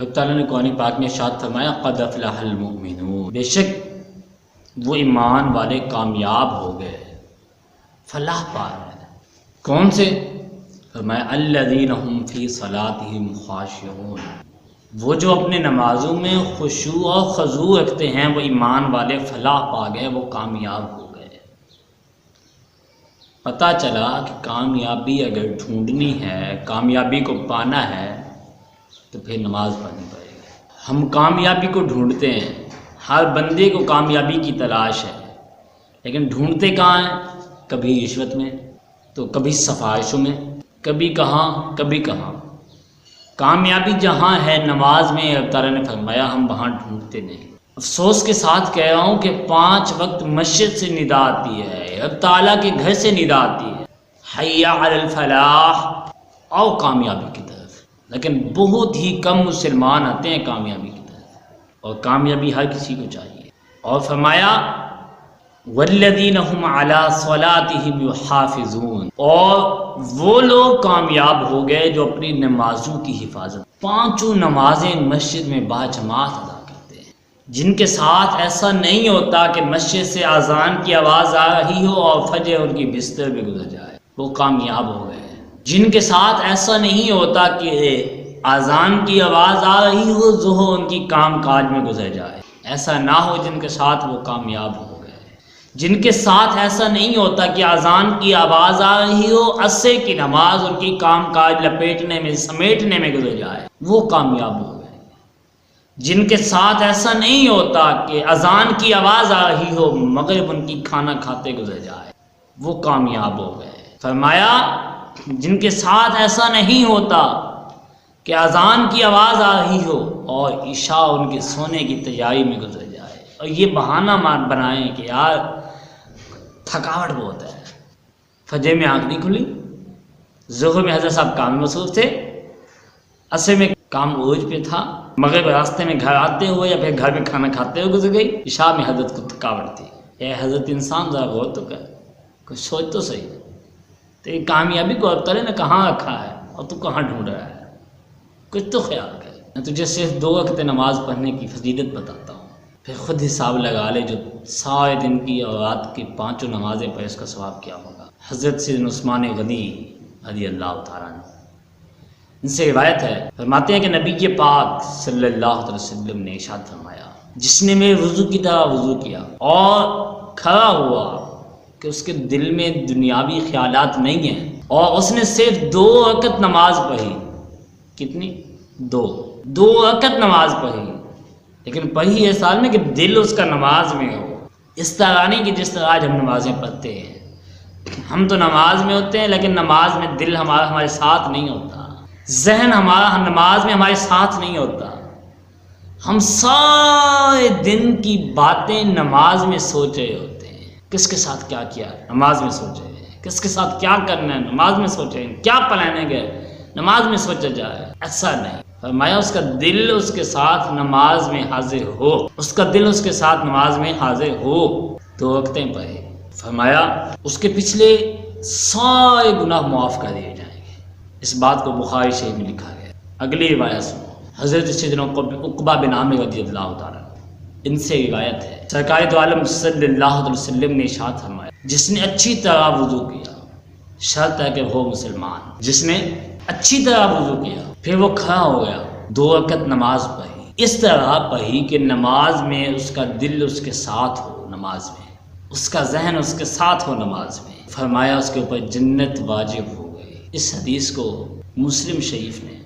اللہ تعالیٰ نے قرآن پاک میں ارشاد فرمایا قد افلح المؤمنون، بے شک وہ ایمان والے کامیاب ہو گئے، فلاح پا رہے ہیں۔ کون سے؟ فرمایا الذین هم فی صلاتهم خاشعون، وہ جو اپنے نمازوں میں خشوع اور خضوع رکھتے ہیں، وہ ایمان والے فلاح پا گئے، وہ کامیاب ہو گئے۔ پتہ چلا کہ کامیابی اگر ڈھونڈنی ہے، کامیابی کو پانا ہے تو پھر نماز پڑھنی پڑے گی۔ ہم کامیابی کو ڈھونڈتے ہیں، ہر بندے کو کامیابی کی تلاش ہے، لیکن ڈھونڈتے کہاں ہیں؟ کبھی رشوت میں، تو کبھی سفارشوں میں، کبھی کہاں کبھی کہاں۔ کامیابی جہاں ہے نماز میں، اللہ تعالیٰ نے فرمایا ہم وہاں ڈھونڈتے نہیں۔ افسوس کے ساتھ کہہ رہا ہوں کہ 5 وقت مسجد سے ندا آتی ہے، اللہ تعالیٰ کے گھر سے ندا آتی ہے، حی علی الفلاح، آؤ کامیابی کی طرف، لیکن بہت ہی کم مسلمان آتے ہیں کامیابی کی طرف، اور کامیابی ہر کسی کو چاہیے۔ اور فرمایا والذین هم علی صلاتهم یحافظون، اور وہ لوگ کامیاب ہو گئے جو اپنی نمازوں کی حفاظت، 5 نمازیں مسجد میں باجماعت ادا کرتے ہیں، جن کے ساتھ ایسا نہیں ہوتا کہ مسجد سے اذان کی آواز آ رہی ہو اور فجر ان کی بستر پہ گزر جائے، وہ کامیاب ہو گئے۔ جن کے ساتھ ایسا نہیں ہوتا کہ اذان کی آواز آ رہی ہو، ظہر ان کی کام کاج میں گزر جائے، ایسا نہ ہو، جن کے ساتھ وہ کامیاب ہو گئے۔ جن کے ساتھ ایسا نہیں ہوتا کہ اذان کی آواز آ رہی ہو، عصر کی نماز ان کی کام کاج لپیٹنے میں سمیٹنے میں گزر جائے، وہ کامیاب ہو گئے۔ جن کے ساتھ ایسا نہیں ہوتا کہ اذان کی آواز آ رہی ہو، مغرب ان کی کھانا کھاتے گزر جائے، وہ کامیاب ہو گئے۔ فرمایا جن کے ساتھ ایسا نہیں ہوتا کہ اذان کی آواز آ رہی ہو اور عشاء ان کے سونے کی تیاری میں گزر جائے، اور یہ بہانہ بنائیں کہ یار تھکاوٹ بہت ہے، فجر میں آنکھ نہیں کھلی، ظہر میں حضرت صاحب کام میں مصروف تھے، عصر میں کام عروج پہ تھا، مغرب راستے میں گھر آتے ہوئے یا پھر گھر میں کھانا کھاتے ہوئے گزر گئی، عشاء میں حضرت کو تھکاوٹ تھی۔ اے حضرت انسان ذرا غور تو کر، کچھ سوچ تو صحیح، تیری کامیابی کو اللہ تعالیٰ نے کہاں رکھا ہے اور تو کہاں ڈھونڈ رہا ہے؟ کچھ تو خیال کر۔ میں تجھے صرف 2 وقت نماز پڑھنے کی فضیلت بتاتا ہوں، پھر خود حساب لگا لے، جو سارے دن کی اور رات کی 5 نمازیں پڑھے اس کا ثواب کیا ہوگا۔ حضرت سیدنا عثمان غنی رضی اللہ تعالیٰ عنہ، ان سے روایت ہے، فرماتے ہیں کہ نبی کے پاک صلی اللہ علیہ وسلم نے ارشاد فرمایا جس نے میرے وضو کی طرح وضو کیا اور کھڑا ہوا کہ اس کے دل میں دنیاوی خیالات نہیں ہیں، اور اس نے صرف 2 رکعت نماز پڑھی، کتنی؟ 2 رکعت نماز پڑھی، لیکن پڑھی اس حال میں کہ دل اس کا نماز میں ہو، اس طرح نہیں کہ جس طرح آج ہم نمازیں پڑھتے ہیں، ہم تو نماز میں ہوتے ہیں لیکن نماز میں دل ہمارا ہمارے ساتھ نہیں ہوتا، ذہن ہمارا نماز میں ہمارے ساتھ نہیں ہوتا، ہم سارے دن کی باتیں نماز میں سوچ رہے ہوتے ہیں، کس کے ساتھ کیا کیا ہے نماز میں سوچ رہے ہیں، کس کے ساتھ کیا کرنا ہے نماز میں سوچ رہے ہیں، کیا پلانیں گے نماز میں سوچا جائے، ایسا نہیں۔ فرمایا اس کا دل اس کے ساتھ نماز میں حاضر ہو، اس کا دل اس کے ساتھ نماز میں حاضر ہو، 2 رکعتیں پڑھے، فرمایا اس کے پچھلے سارے گناہ معاف کر دیے جائیں گے۔ اس بات کو بخاری شریف میں لکھا گیا۔ اگلی روایت سنو، حضرت سیدنا عقبہ بن عامر رضی اللہ تعالیٰ، ان سے روایت ہے، سرکار دو عالم صلی اللہ علیہ وسلم نے ارشاد فرمایا جس نے اچھی طرح وضو کیا، شرط ہے کہ وہ مسلمان، جس نے اچھی طرح وضو کیا پھر وہ کھڑا ہو گیا، 2 رکعت نماز پڑھی، اس طرح پڑھی کہ نماز میں اس کا دل اس کے ساتھ ہو، نماز میں اس کا ذہن اس کے ساتھ ہو، نماز میں فرمایا اس کے اوپر جنت واجب ہو گئی۔ اس حدیث کو مسلم شریف نے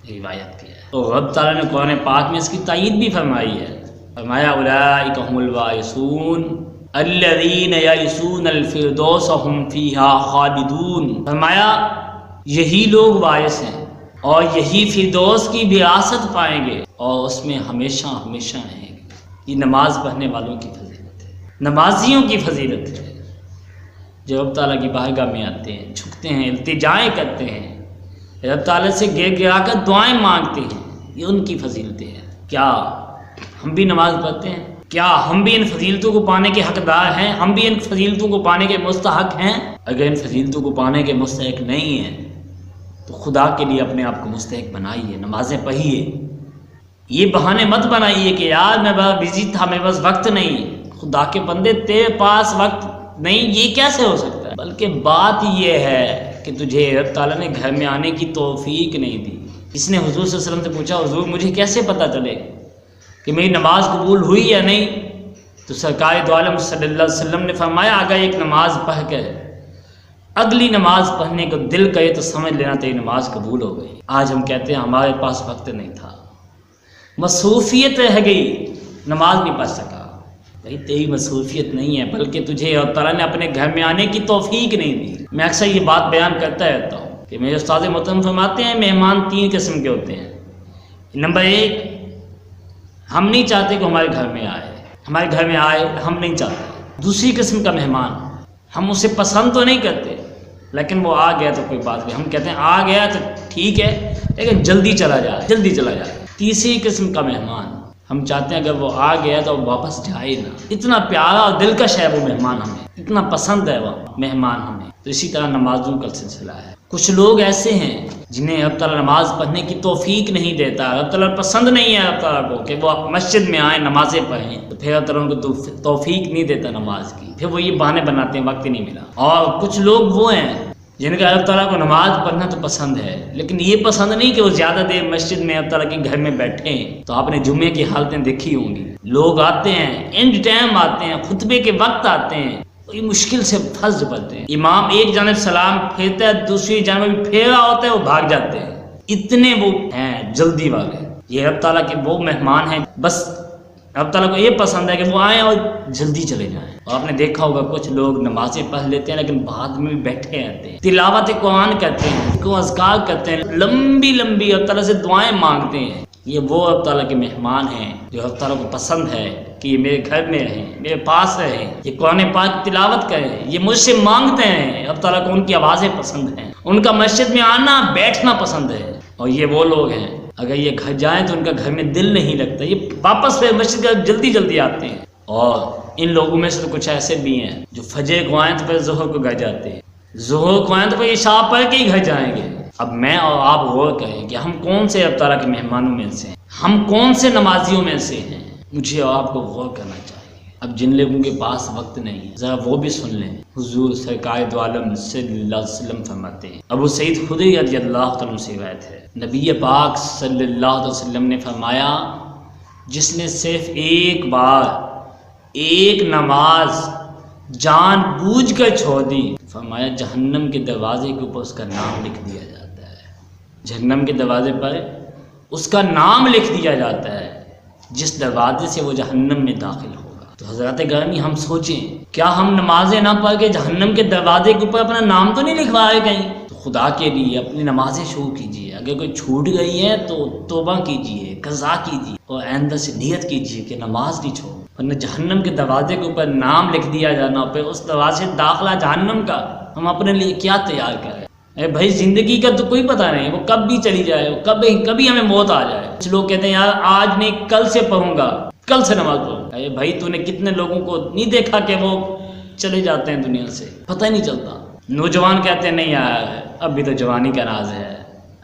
روایت کیا ہے، اور رب تعالیٰ نے قرآن پاک میں اس کی تائید بھی فرمائی ہے، فرمایا اولئک هم الوارثون الذین یرثون الفردوس هم فیہا خالدون، فرمایا یہی لوگ وارث ہیں اور یہی فردوس کی وراثت پائیں گے اور اس میں ہمیشہ ہمیشہ رہیں گے۔ یہ نماز پڑھنے والوں کی فضیلت ہے، نمازیوں کی فضیلت ہے، جو رب تعالیٰ کی بارگاہ میں آتے ہیں، جھکتے ہیں، التجائیں کرتے ہیں، رب تعالیٰ سے گر گرا کر دعائیں مانگتے ہیں، یہ ان کی فضیلتیں ہیں۔ کیا ہم بھی نماز پڑھتے ہیں؟ کیا ہم بھی ان فضیلتوں کو پانے کے حقدار ہیں؟ ہم بھی ان فضیلتوں کو پانے کے مستحق ہیں؟ اگر ان فضیلتوں کو پانے کے مستحق نہیں ہیں تو خدا کے لیے اپنے آپ کو مستحق بنائیے، نمازیں پڑھیے، یہ بہانے مت بنائیے کہ یار میں بڑا بزی تھا، میرے پاس وقت نہیں۔ خدا کے بندے تیرے پاس وقت نہیں یہ کیسے ہو سکتا ہے؟ بلکہ بات یہ ہے کہ تجھے رب تعالیٰ نے گھر میں آنے کی توفیق نہیں دی۔ اس نے حضور صلی اللہ علیہ وسلم سے پوچھا، حضور مجھے کیسے پتہ چلے کہ میری نماز قبول ہوئی یا نہیں؟ تو سرکار دو عالم صلی اللہ علیہ وسلم نے فرمایا، اگر ایک نماز پڑھ کر اگلی نماز پڑھنے کو دل کرے تو سمجھ لینا تیری نماز قبول ہو گئی۔ آج ہم کہتے ہیں ہمارے پاس وقت نہیں تھا، مصروفیت رہ گئی، نماز نہیں پڑھ سکا۔ بھائی تیری مصروفیت نہیں ہے، بلکہ تجھے اللہ تعالیٰ نے اپنے گھر میں آنے کی توفیق نہیں دی۔ میں اکثر یہ بات بیان کرتا رہتا ہوں کہ میرے استاد محترم فرماتے ہیں مہمان 3 قسم کے ہوتے ہیں۔ نمبر 1، ہم نہیں چاہتے کہ ہمارے گھر میں آئے، ہمارے گھر میں آئے ہم نہیں چاہتے۔ دوسری قسم کا مہمان، ہم اسے پسند تو نہیں کرتے لیکن وہ آ گیا تو کوئی بات نہیں، ہم کہتے ہیں آ گیا تو ٹھیک ہے لیکن جلدی چلا جائے، جلدی چلا جائے۔ تیسری قسم کا مہمان، ہم چاہتے ہیں اگر وہ آ گیا تو واپس جائے نا، اتنا پیارا اور دلکش ہے وہ مہمان، ہمیں اتنا پسند ہے وہ مہمان ہمیں۔ تو اسی طرح نمازوں کا سلسلہ ہے۔ کچھ لوگ ایسے ہیں جنہیں اللہ تعالیٰ نماز پڑھنے کی توفیق نہیں دیتا، اللہ تعالیٰ پسند نہیں ہے اللہ تعالیٰ کو کہ وہ مسجد میں آئیں نمازیں پڑھیں، تو پھر اللہ تعالیٰ ان کو توفیق نہیں دیتا نماز کی، پھر وہ یہ بہانے بناتے ہیں وقت ہی نہیں ملا۔ اور کچھ لوگ وہ ہیں جن کا اللہ تعالیٰ کو نماز پڑھنا تو پسند ہے لیکن یہ پسند نہیں کہ وہ زیادہ دیر مسجد میں اللہ تعالیٰ کے گھر میں بیٹھیں۔ تو آپ نے جمعے کی حالتیں دیکھی ہوں گی، لوگ آتے ہیں اینڈ ٹائم آتے ہیں، خطبے کے وقت آتے ہیں، یہ مشکل سے پھنس پڑتے ہیں۔ امام ایک جانب سلام پھیرتا ہے، دوسری جانب پھیرا ہوتا ہے، وہ بھاگ جاتے ہیں، اتنے وہ ہیں جلدی والے۔ یہ اللہ تعالیٰ کے وہ مہمان ہیں، بس اللہ تعالیٰ کو یہ پسند ہے کہ وہ آئیں اور جلدی چلے جائیں۔ اور آپ نے دیکھا ہوگا کچھ لوگ نمازیں پڑھ لیتے ہیں لیکن بعد میں بھی بیٹھے رہتے ہیں، تلاوت قرآن کرتے ہیں، کو اذکار کرتے ہیں، لمبی لمبی اللہ تعالیٰ سے دعائیں مانگتے ہیں۔ یہ وہ اللہ تعالیٰ کے مہمان ہیں جو اللہ تعالیٰ کو پسند ہے کہ یہ میرے گھر میں رہیں، میرے پاس رہیں، یہ قرآن پاک تلاوت کریں، یہ مجھ سے مانگتے ہیں۔ اللہ تعالیٰ کو ان کی آوازیں پسند ہیں، ان کا مسجد میں آنا بیٹھنا پسند ہے۔ اور یہ وہ لوگ ہیں اگر یہ گھر جائیں تو ان کا گھر میں دل نہیں لگتا، یہ واپس پھر مسجد کا جلدی جلدی آتے ہیں۔ اور ان لوگوں میں سے تو کچھ ایسے بھی ہیں جو فجر کو آئیں تو پھر ظہر کو گھر جاتے ہیں، ظہر کو آئیں تو پھر عشاء پڑھ کے ہی گھر جائیں گے۔ اب میں اور آپ غور کریں کہ ہم کون سے اللہ تعالیٰ کے مہمانوں میں سے ہیں، ہم کون سے نمازیوں میں سے ہیں، مجھے اور آپ کو غور کرنا چاہیے۔ اب جن لوگوں کے پاس وقت نہیں ذرا وہ بھی سن لیں۔ حضور سرکار دو عالم صلی اللہ علیہ وسلم فرماتے ہیں، ابو سعید خدری رضی اللہ تعالیٰ سے روایت ہے، نبی پاک صلی اللہ علیہ وسلم نے فرمایا، جس نے صرف ایک بار ایک نماز جان بوجھ کر چھوڑ دی، فرمایا جہنم کے دروازے کے اوپر اس کا نام لکھ دیا جاتا ہے، جہنم کے دروازے پر اس کا نام لکھ دیا جاتا ہے، جس دروازے سے وہ جہنم میں داخل ہوگا۔ تو حضرات گرامی ہم سوچیں، کیا ہم نمازیں نہ پڑھ کے جہنم کے دروازے کے اوپر اپنا نام تو نہیں لکھوائے کہیں؟ تو خدا کے لیے اپنی نمازیں شروع کیجیے، اگر کوئی چھوٹ گئی ہے تو توبہ کیجیے، قضا کیجیے اور آئندہ سے نیت کیجیے کہ نماز نہیں چھوڑوں، ورنہ جہنم کے دروازے کے اوپر نام لکھ دیا جانا، پھر اس دروازے سے داخلہ جہنم کا ہم اپنے لیے کیا تیار کریں؟ اے بھائی زندگی کا تو کوئی پتہ نہیں، وہ کب بھی چلی جائے، وہ کبھی ہمیں موت آ جائے۔ کچھ لوگ کہتے ہیں یار آج نہیں کل سے پڑھوں گا، کل سے نماز پڑھوں گا۔ اے بھائی تو نے کتنے لوگوں کو نہیں دیکھا کہ وہ چلے جاتے ہیں دنیا سے، پتہ ہی نہیں چلتا۔ نوجوان کہتے ہیں نہیں یار ابھی تو جوانی کا راز ہے،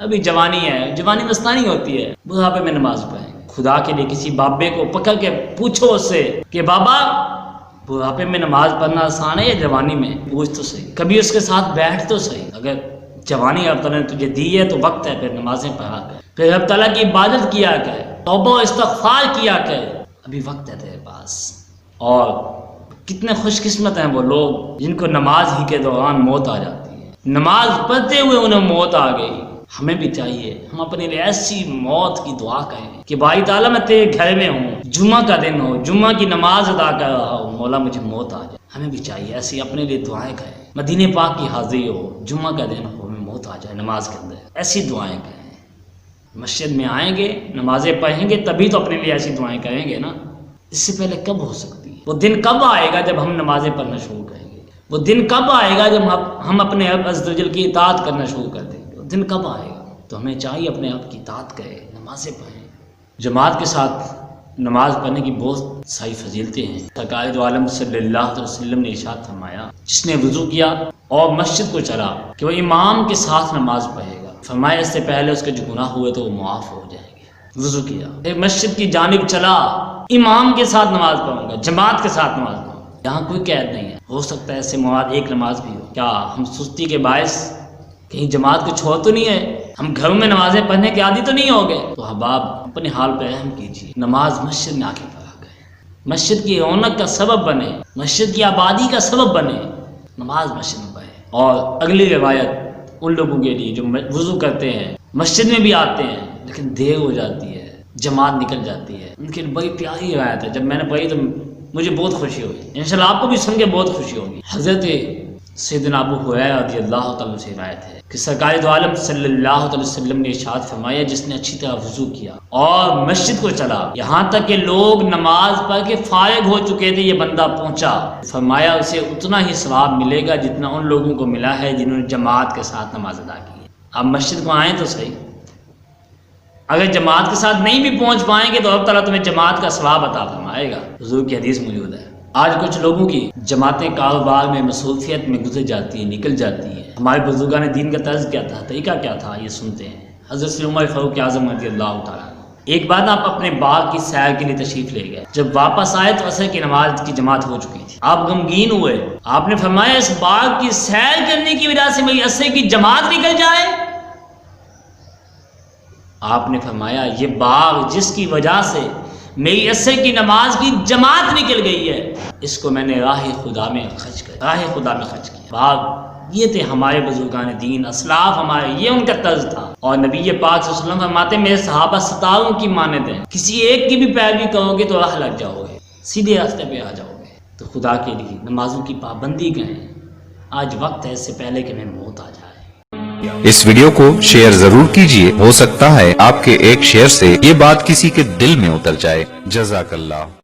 ابھی جوانی ہے، جوانی مستانی ہوتی ہے، بڑھاپے میں نماز پڑھیں۔ خدا کے لیے کسی بابے کو پکڑ کے پوچھو اس سے کہ بابا بڑھاپے میں نماز پڑھنا آسان ہے یا جوانی میں؟ پوچھ تو صحیح، کبھی اس کے ساتھ بیٹھ تو صحیح۔ اگر جوانی اللہ تعالیٰ نے تجھے دی ہے تو وقت ہے، پھر نمازیں پڑھا کر، پھر اللہ تعالیٰ کی عبادت کیا کر، توبہ و استغفار کیا کر، ابھی وقت ہے تیرے پاس۔ اور کتنے خوش قسمت ہیں وہ لوگ جن کو نماز ہی کے دوران موت آ جاتی ہے، نماز پڑھتے ہوئے انہیں موت آ گئی۔ ہمیں بھی چاہیے ہم اپنے لیے ایسی موت کی دعا کریں کہ بھائی تعالیٰ میں تیرے گھر میں ہوں، جمعہ کا دن ہو، جمعہ کی نماز ادا کر رہا ہوں، مولا مجھے موت آ جائے۔ ہمیں بھی چاہیے ایسی اپنے لیے دعائیں کریں، مدینے پاک کی حاضری ہو، جمعہ کا دن ہو، ہمیں موت آ جائے نماز کے اندر، ایسی دعائیں کریں۔ مسجد میں آئیں گے، نمازیں پڑھیں گے، تبھی تو اپنے لیے ایسی دعائیں کریں گے نا۔ اس سے پہلے کب ہو سکتی ہے؟ وہ دن کب آئے گا جب ہم نمازیں پڑھنا شروع کریں گے؟ وہ دن کب آئے گا جب ہم اپنے رب عز و جل کی اطاعت کرنا شروع کر دیں گے؟ وہ دن کب آئے گا؟ تو ہمیں چاہیے اپنے آپ کی اطاعت کریں، نمازیں پڑھیں۔ جماعت کے ساتھ نماز پڑھنے کی بہت ساری فضیلتیں ہیں۔ سرکار دو عالم صلی اللہ علیہ وسلم نے ارشاد فرمایا، جس نے وضو کیا اور مسجد کو چلا کہ وہ امام کے ساتھ نماز پڑھے گا، فرمایا اس سے پہلے اس کے جو گناہ ہوئے تو وہ معاف ہو جائیں گے۔ وضو کیا، پھر مسجد کی جانب چلا، امام کے ساتھ نماز پڑھوں گا، جماعت کے ساتھ نماز پڑھوں گا۔ یہاں کوئی قید نہیں ہے، ہو سکتا ہے ایسے مواد ایک نماز بھی ہو۔ کیا ہم سستی کے باعث کہیں جماعت کو چھوڑ تو نہیں ہے؟ ہم گھروں میں نمازیں پڑھنے کے عادی تو نہیں ہو گئے؟ تو احباب اپنے حال پہ رحم کیجیے، نماز مسجد میں آ کے پڑھا کریں، مسجد کی رونق کا سبب بنے، مسجد کی آبادی کا سبب بنے، نماز مسجد میں پڑھیں۔ اور اگلی روایت ان لوگوں کے لیے جو وضو کرتے ہیں، مسجد میں بھی آتے ہیں لیکن دیر ہو جاتی ہے، جماعت نکل جاتی ہے، ان کے لیے بڑی پیاری روایت ہے۔ جب میں نے پڑھی تو مجھے بہت خوشی ہوئی، انشاءاللہ آپ کو بھی سن کے بہت خوشی ہوگی۔ حضرت سیدنا ابو ہریرہ رضی اللہ تعالیٰ سے روایت ہے کہ سرکار دو عالم صلی اللہ علیہ وسلم نے ارشاد فرمایا، جس نے اچھی طرح وضو کیا اور مسجد کو چلا یہاں تک کہ لوگ نماز پڑھ کے فارغ ہو چکے تھے، یہ بندہ پہنچا، فرمایا اسے اتنا ہی ثواب ملے گا جتنا ان لوگوں کو ملا ہے جنہوں نے جماعت کے ساتھ نماز ادا کی ہے۔ آپ مسجد کو آئیں تو صحیح، اگر جماعت کے ساتھ نہیں بھی پہنچ پائیں گے تو اللہ تعالیٰ تمہیں جماعت کا ثواب عطا فرمائے گا۔ حضور کی حدیث موجود ہے۔ آج کچھ لوگوں کی جماعتیں کاروبار میں مصروفیت میں گزر جاتی ہیں، نکل جاتی ہیں۔ ہمارے بزرگان دین کا طرز کیا تھا، طریقہ کیا تھا، یہ سنتے ہیں۔ حضرت عمر فاروق اعظم رضی اللہ تعالیٰ ایک بار آپ اپنے باغ کی سیر کے لیے تشریف لے گئے، جب واپس آئے تو عصر کی نماز کی جماعت ہو چکی تھی، آپ غمگین ہوئے، آپ نے فرمایا اس باغ کی سیر کرنے کی وجہ سے میری عصر کی جماعت نکل جائے؟ آپ نے فرمایا یہ باغ جس کی وجہ سے میری عصر کی نماز کی جماعت نکل گئی ہے، اس کو میں نے راہ خدا میں خرچ کیا۔ باغ یہ تھے ہمارے بزرگان دین، اسلاف ہمارے، یہ ان کا طرز تھا۔ اور نبی پاک صلی اللہ علیہ وسلم فرماتے میرے صحابہ ستاروں کی مانند ہیں، کسی ایک کی بھی پیروی کرو گے تو راہ لگ جاؤ گے، سیدھے راستے پہ آ جاؤ گے۔ تو خدا کے لیے نمازوں کی پابندی کریں، آج وقت ہے اس سے پہلے کہ میں موت آ جائے۔ اس ویڈیو کو شیئر ضرور کیجئے، ہو سکتا ہے آپ کے ایک شیئر سے یہ بات کسی کے دل میں اتر جائے۔ جزاک اللہ۔